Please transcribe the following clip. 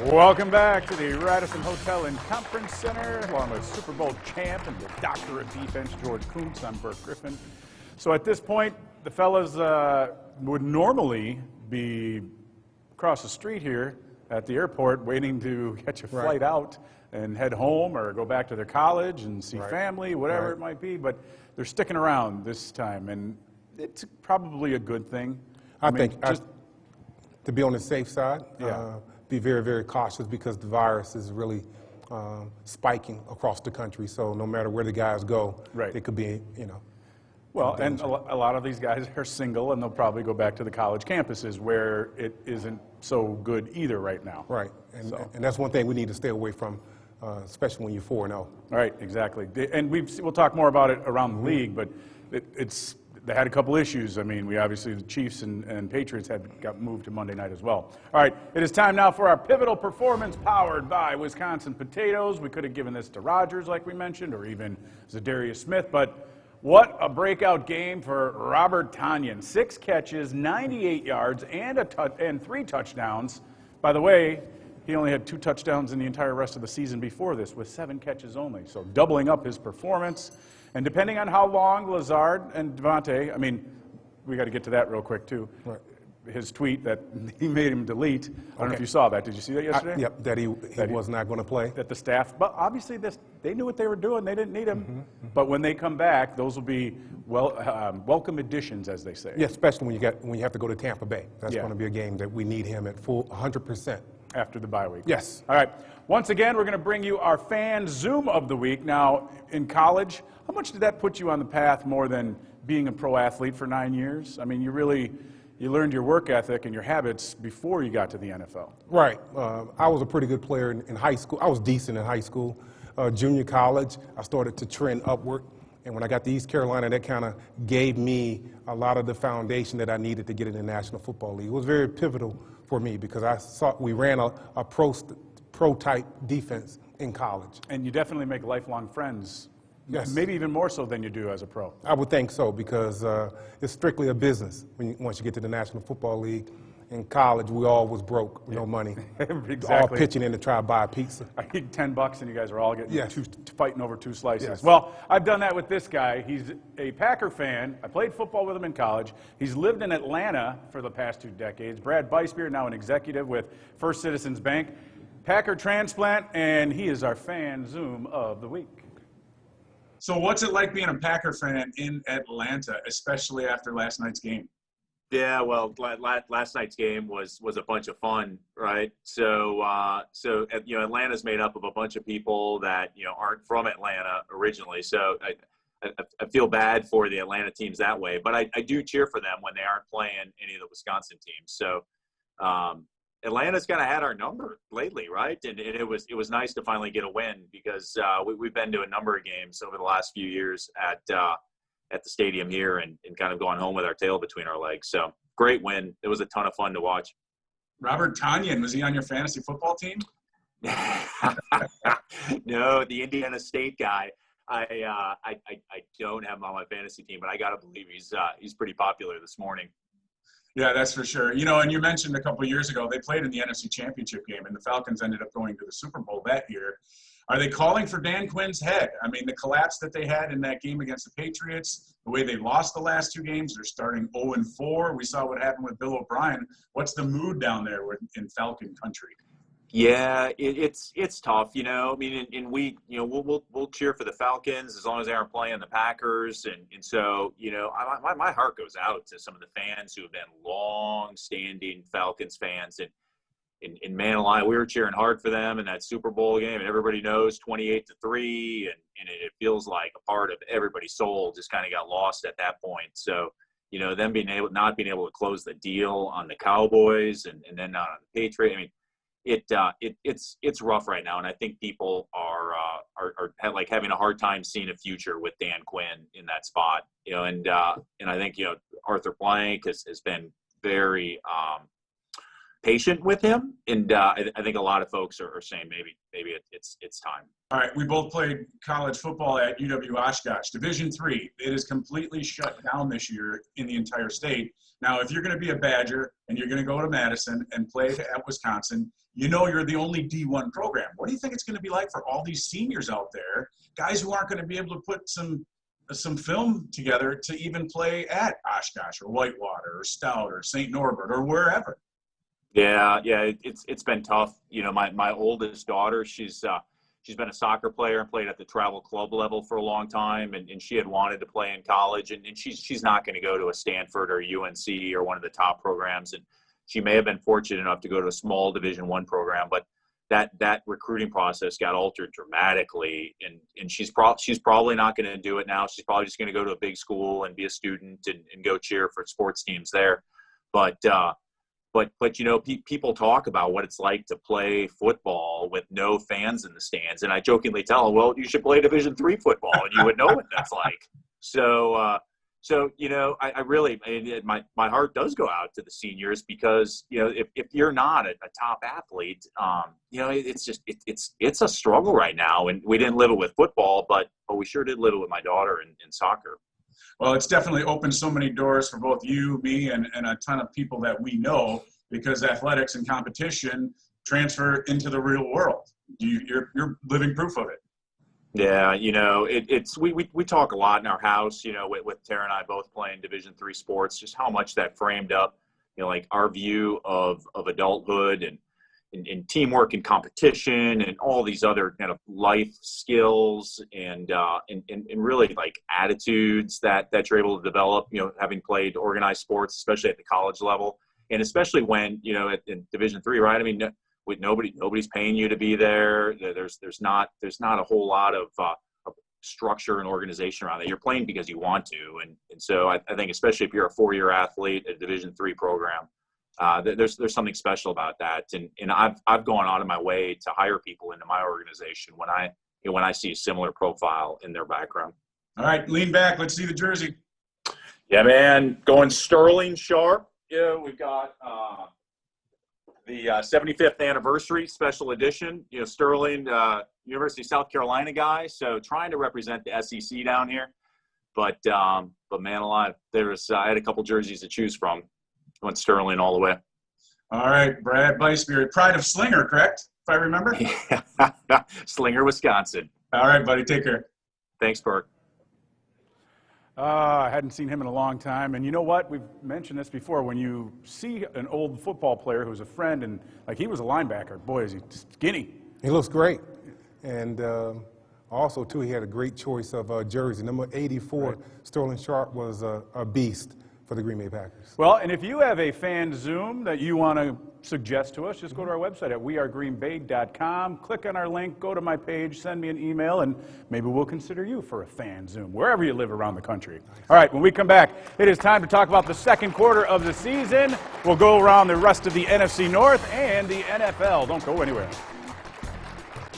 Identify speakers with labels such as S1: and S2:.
S1: Welcome back to the Radisson Hotel and Conference Center, along with Super Bowl champ and the doctor of defense, George Kuntz. I'm Burke Griffin. So at this point, the fellas would normally be across the street here at the airport waiting to catch a flight out and head home or go back to their college and see family, whatever it might be. But they're sticking around this time, and it's probably a good thing.
S2: I think just to be on the safe side, be very, very cautious because the virus is really spiking across the country. So no matter where the guys go, it could be,
S1: Well, and a lot of these guys are single, and they'll probably go back to the college campuses where it isn't so good either right now.
S2: Right, and that's one thing we need to stay away from, especially when you're 4-0.
S1: Right, exactly. And we'll talk more about it around the league, but they had a couple issues. I mean, obviously the Chiefs and Patriots got moved to Monday night as well. All right, it is time now for our pivotal performance powered by Wisconsin Potatoes. We could have given this to Rodgers, like we mentioned, or even Zadarius Smith, but what a breakout game for Robert Tonyan. 6 catches, 98 yards, and 3 touchdowns. By the way, he only had 2 touchdowns in the entire rest of the season before this with 7 catches only, so doubling up his performance. And depending on how long Lazard and Devontae, I mean, we got to get to that real quick too. Right. His tweet that he made him delete. I don't know if you saw that. Did you see that yesterday?
S2: Yep, that he was not going to play.
S1: That the staff, but obviously they knew what they were doing. They didn't need him. But when they come back, those will be welcome additions, as they say.
S2: Yeah, especially when you have to go to Tampa Bay. That's going to be a game that we need him at full 100%.
S1: After the bye week.
S2: Yes.
S1: All right. Once again, we're going to bring you our fan Zoom of the week. Now, in college, how much did that put you on the path more than being a pro athlete for 9 years? I mean, you learned your work ethic and your habits before you got to the NFL.
S2: Right. I was a pretty good player in high school. I was decent in high school. Junior college, I started to trend upward. And when I got to East Carolina, that kind of gave me a lot of the foundation that I needed to get in the National Football League. It was very pivotal for me because we ran a pro-type defense in college.
S1: And you definitely make lifelong friends.
S2: Yes.
S1: Maybe even more so than you do as a pro.
S2: I would think so because it's strictly a business once you get to the National Football League. In college, we all was broke, no money.
S1: Exactly.
S2: All pitching in to try to buy a pizza.
S1: I need $10 and you guys are all getting fighting over 2 slices.
S2: Yes.
S1: Well, I've done that with this guy. He's a Packer fan. I played football with him in college. He's lived in Atlanta for the past 2 decades. Brad Beisbeer, now an executive with First Citizens Bank. Packer transplant, and he is our fan Zoom of the week.
S3: So what's it like being a Packer fan in Atlanta, especially after last night's game?
S4: Yeah, well, last night's game was a bunch of fun, right? So Atlanta's made up of a bunch of people that aren't from Atlanta originally. So I feel bad for the Atlanta teams that way, but I do cheer for them when they aren't playing any of the Wisconsin teams. So Atlanta's kind of had our number lately, right? And it was nice to finally get a win because we've been to a number of games over the last few years at the stadium here and kind of going home with our tail between our legs. So great win. It was a ton of fun to watch.
S3: Robert Tonyan, was he on your fantasy football team?
S4: No, the Indiana State guy. I don't have him on my fantasy team, but I got to believe he's pretty popular this morning.
S3: Yeah, that's for sure. And you mentioned a couple of years ago, they played in the NFC Championship game, and the Falcons ended up going to the Super Bowl that year. Are they calling for Dan Quinn's head? I mean, the collapse that they had in that game against the Patriots, the way they lost the last 2 games, they're starting 0-4. We saw what happened with Bill O'Brien. What's the mood down there in Falcon country?
S4: Yeah, it's tough, I mean, and we'll cheer for the Falcons as long as they aren't playing the Packers, and so my heart goes out to some of the fans who have been long-standing Falcons fans, and in Manali, we were cheering hard for them in that Super Bowl game, and everybody knows 28-3, and it feels like a part of everybody's soul just kind of got lost at that point. So them not being able to close the deal on the Cowboys, and then not on the Patriots. I mean, it's rough right now, and I think people are like having a hard time seeing a future with Dan Quinn in that spot. And I think Arthur Blank has been very patient with him, and I think a lot of folks are saying maybe it's time.
S3: All right, we both played college football at UW Oshkosh, Division III. It is completely shut down this year in the entire state. Now, if you're going to be a Badger and you're going to go to Madison and play at Wisconsin, you know you're the only D1 program. What do you think it's going to be like for all these seniors out there, guys who aren't going to be able to put some film together to even play at Oshkosh or Whitewater or Stout or St. Norbert or wherever?
S4: Yeah, it's been tough. You know, my oldest daughter, she's been a soccer player and played at the travel club level for a long time, and she had wanted to play in college, and she's not going to go to a Stanford or UNC or one of the top programs, and she may have been fortunate enough to go to a small Division I program, but that recruiting process got altered dramatically, and she's probably not going to do it now. She's probably just going to go to a big school and be a student and go cheer for sports teams there, but you know, people talk about what it's like to play football with no fans in the stands, and I jokingly tell them, well, you should play Division III football, and you would know what that's like. So you know, I really, my heart does go out to the seniors, because you know, if you're not a top athlete, you know, it's a struggle right now, and we didn't live it with football, but we sure did live it with my daughter in soccer.
S3: Well, it's definitely opened so many doors for both you, me, and a ton of people that we know, because athletics and competition transfer into the real world. You're living proof of it.
S4: Yeah, you know, we talk a lot in our house, you know, with Tara and I both playing Division III sports, just how much that framed up, you know, like our view of adulthood and teamwork and competition and all these other kind of life skills and really like attitudes that you're able to develop, you know, having played organized sports, especially at the college level, and especially when, you know, in Division III, right? I mean, with nobody's paying you to be there. There's not a whole lot of structure and organization around that. You're playing because you want to, and so I think especially if you're a 4-year athlete at a Division III program, there's something special about that, and I've gone out of my way to hire people into my organization when I see a similar profile in their background.
S3: All right, lean back. Let's see the jersey.
S4: Yeah, man, going sterling sharp. Yeah, we've got the 75th anniversary special edition. You know, Sterling, University of South Carolina guy, so trying to represent the SEC down here. But man alive, I had a couple jerseys to choose from. Went Sterling all the way.
S3: All right, Brad Weisbeard, pride of Slinger, correct? If I remember.
S4: Slinger, Wisconsin.
S3: All right, buddy, take care.
S4: Thanks, Burke.
S1: I hadn't seen him in a long time, and you know what? We've mentioned this before. When you see an old football player who's a friend, and like he was a linebacker, boy, is he skinny.
S2: He looks great, and also too, he had a great choice of jersey. Number 84, right. Sterling Sharp was a beast for the Green Bay Packers.
S1: Well, and if you have a fan Zoom that you want to suggest to us, just go to our website at wearegreenbay.com, click on our link, go to my page, send me an email, and maybe we'll consider you for a fan Zoom, wherever you live around the country. All right, when we come back, it is time to talk about the second quarter of the season. We'll go around the rest of the NFC North and the NFL. Don't go anywhere.